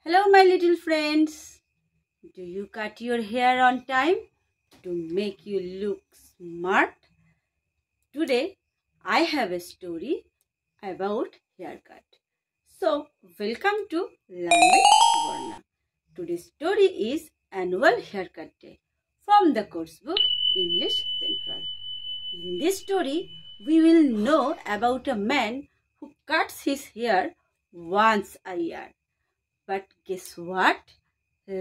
Hello my little friends. Do you cut your hair on time to make you look smart? Today I have a story about haircut. So welcome to Learn with Suvarna. Today's story is Annual Haircut Day from the course book English Central. In this story we will know about a man who cuts his hair once a year. But guess what?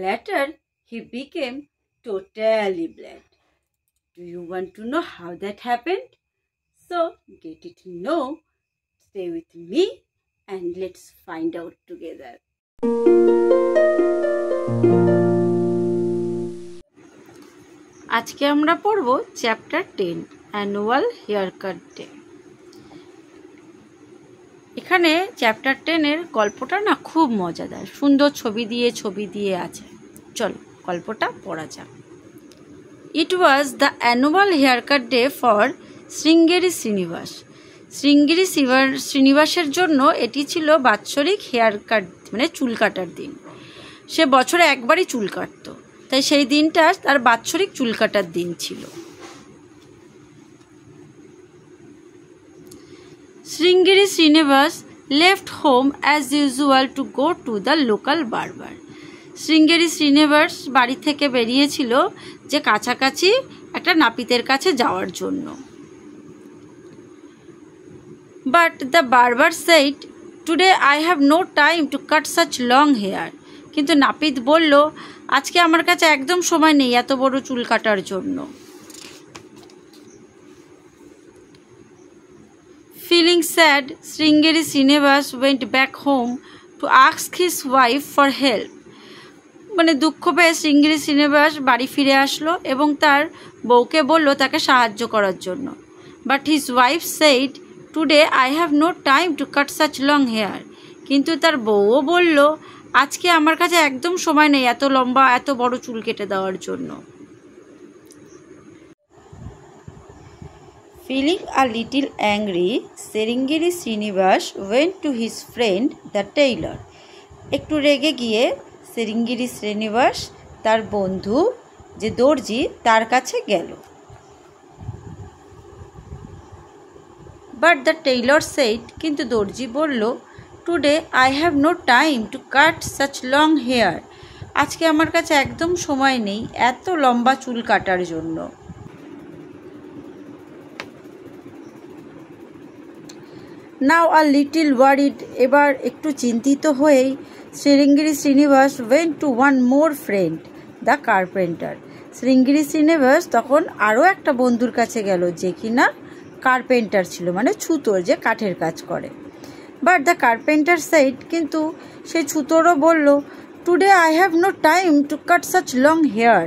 Later, he became totally blind. Do you want to know how that happened? So, get it to know. Stay with me and let's find out together. আজকে আমরা পড়ব chapter 10 annual haircut day. এখানে chapter 10 এর গল্পটা না খুব মজাদার, সুন্দর ছবি দিয়ে আছে। চলো গল্পটা পড়া যাক। It was the annual haircut day for Sringeri Srinivas. Sringeri শ্রীনিবাসের জন্য এটি ছিল বাৎসরিক হেয়ারকাট, মানে চুল কাটার দিন। সে বছরে একবারই চুল কাটত, তাই সেই দিনটা তার বাৎসরিক চুল কাটার দিন ছিল। Sringeri Srinivas left home as usual to go to the local barber. Sringeri Srinivas বাড়ি থেকে বেরিয়েছিল যে কাছাকাছি একটা নাপিতের কাছে যাওয়ার জন্য। But the barber said, "Today I have no time to cut such long hair." কিন্তু নাপিত বলল, আজকে আমার কাছে একদম সময় নেই এত বড় চুল কাটার জন্য। Feeling sad, Sringeri Srinivas went back home to ask his wife for help. মানে দুঃখ পেয়ে শৃঙ্গেরি শ্রীনিবাস বাড়ি ফিরে আসলো এবং তার বউকে বলল তাকে সাহায্য করার জন্য। But his wife said, "Today I have no time to cut such long hair." কিন্তু তার বউও বলল, আজকে আমার কাছে একদম সময় নেই এত লম্বা এত বড় চুল কেটে দেওয়ার জন্য। Feeling a little angry, Sringeri Srinivas went to his friend the tailor. একটু রেগে গিয়ে Sringeri Srinivas তার বন্ধু যে দর্জি তার কাছে গেল। But the tailor said, কিন্তু দর্জি বলল, "Today I have no time to cut such long hair." আজকে আমার কাছে একদম সময় নেই এত লম্বা চুল কাটার জন্য। Now a little worried, এবার একটু চিন্তিত হয়েই Sringeri Srinivas went to one more friend, the carpenter. Sringeri Srinivas তখন আরও একটা বন্ধুর কাছে গেল যে কিনা কার্পেন্টার ছিল, মানে ছুতোর, যে কাঠের কাজ করে। But the carpenter said, কিন্তু সেই ছুতোরও বলল, "Today I have no time to cut such long hair."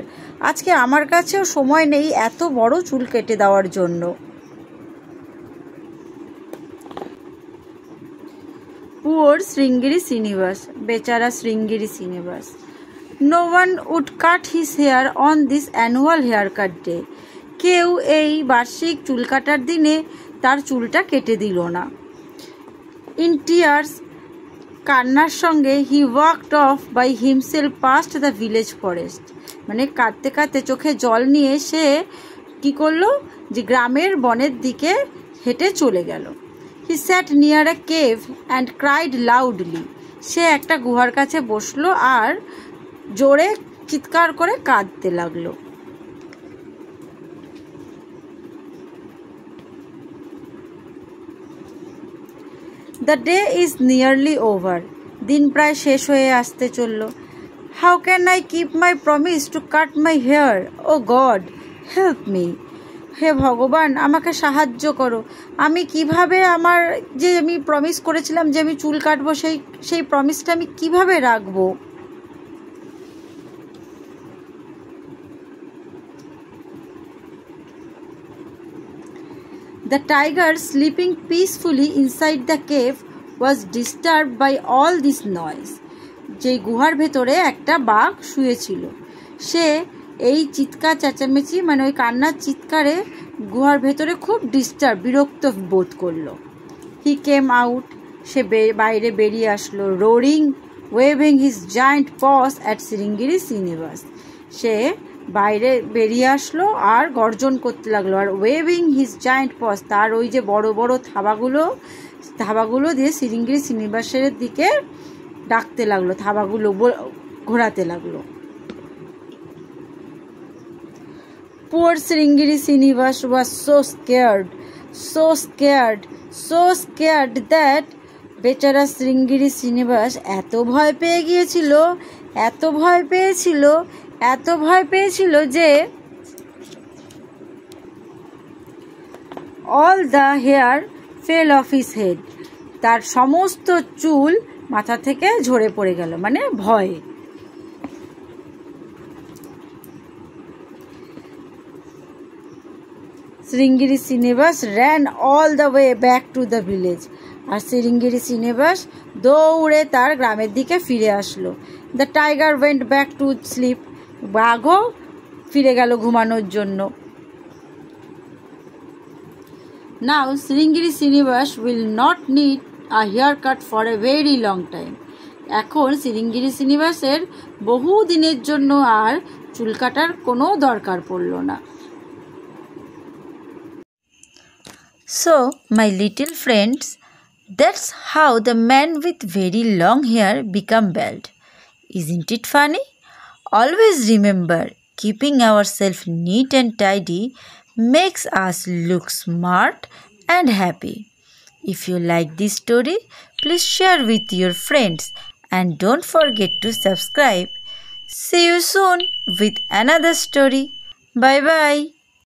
আজকে আমার কাছেও সময় নেই এত বড় চুল কেটে দেওয়ার জন্য। Poor Sringeri Srinivas, বেচারা Sringeri Srinivas. No one would cut his hair on this annual haircut day. কেউ এই বার্ষিক চুল কাটার দিনে তার চুলটা কেটে দিল না। In tears, কান্নার সঙ্গে he walked off by himself past the village forest. মানে কাঁদতে কাঁদতে চোখে জল নিয়ে সে কি করলো, যে গ্রামের বনের দিকে হেঁটে চলে গেল। He sat near a cave and cried loudly. সে একটা গুহার কাছে বসলো আর জোরে চিৎকার করে কাঁদতে লাগলো। The day is nearly over. দিন প্রায় শেষ হয়ে আসতে চলল। How can I keep my promise to cut my hair? Oh God, help me. হে ভগবান, আমাকে সাহায্য করো। আমি কিভাবে আমার যে আমি প্রমিস করেছিলাম যে আমি চুল কাটবো সেই প্রমিসটা আমি কিভাবে রাখবো। The tiger sleeping peacefully inside the cave was disturbed by all this noise. যে গুহার ভেতরে একটা বাঘ শুয়েছিল, সে এই চিৎকার চেঁচামেচি, মানে ওই কান্নার চিৎকারে গুহার ভেতরে খুব বিরক্ত বোধ করলো। He came out, সে বাইরে বেরিয়ে আসলো, roaring waving his giant paws at Sringiri Srinivas. সে বাইরে বেরিয়ে আসলো আর গর্জন করতে লাগলো, আর ওয়েভিং হিজ জায়েন্ট পজ, তার ওই যে বড় বড় থাবাগুলো দিয়ে শ্রীঙ্গিরি শ্রীনিবাসের দিকে ডাকতে লাগলো, থাবাগুলো ঘোরাতে লাগলো। Poor Sringiri Srinivas was so scared that বেচারা শ্রীঙ্গিরি শ্রীনিবাস এত ভয় পেয়েছিল যে all the hair fell off his head, তার সমস্ত চুল মাথা থেকে ঝরে পড়ে গেল, মানে ভয়ে। Sringiri Srinivas ran all the way back to the village. আর শ্রীঙ্গিরি শ্রীনিবাস দৌড়ে তার গ্রামের দিকে ফিরে আসলো। The tiger went back to sleep. বাঘও ফিরে গেল ঘুমানোর জন্য। Now Sringiri Srinivas will not need a haircut for a very long time. এখন শ্রীঙ্গিরি শ্রীনিবাসের বহু দিনের জন্য আর চুল কাটার কোনো দরকার পড়ল না। So, my little friends, that's how the man with very long hair become bald. Isn't it funny? Always remember, keeping ourselves neat and tidy makes us look smart and happy. If you like this story, please share with your friends and don't forget to subscribe. See you soon with another story. Bye bye.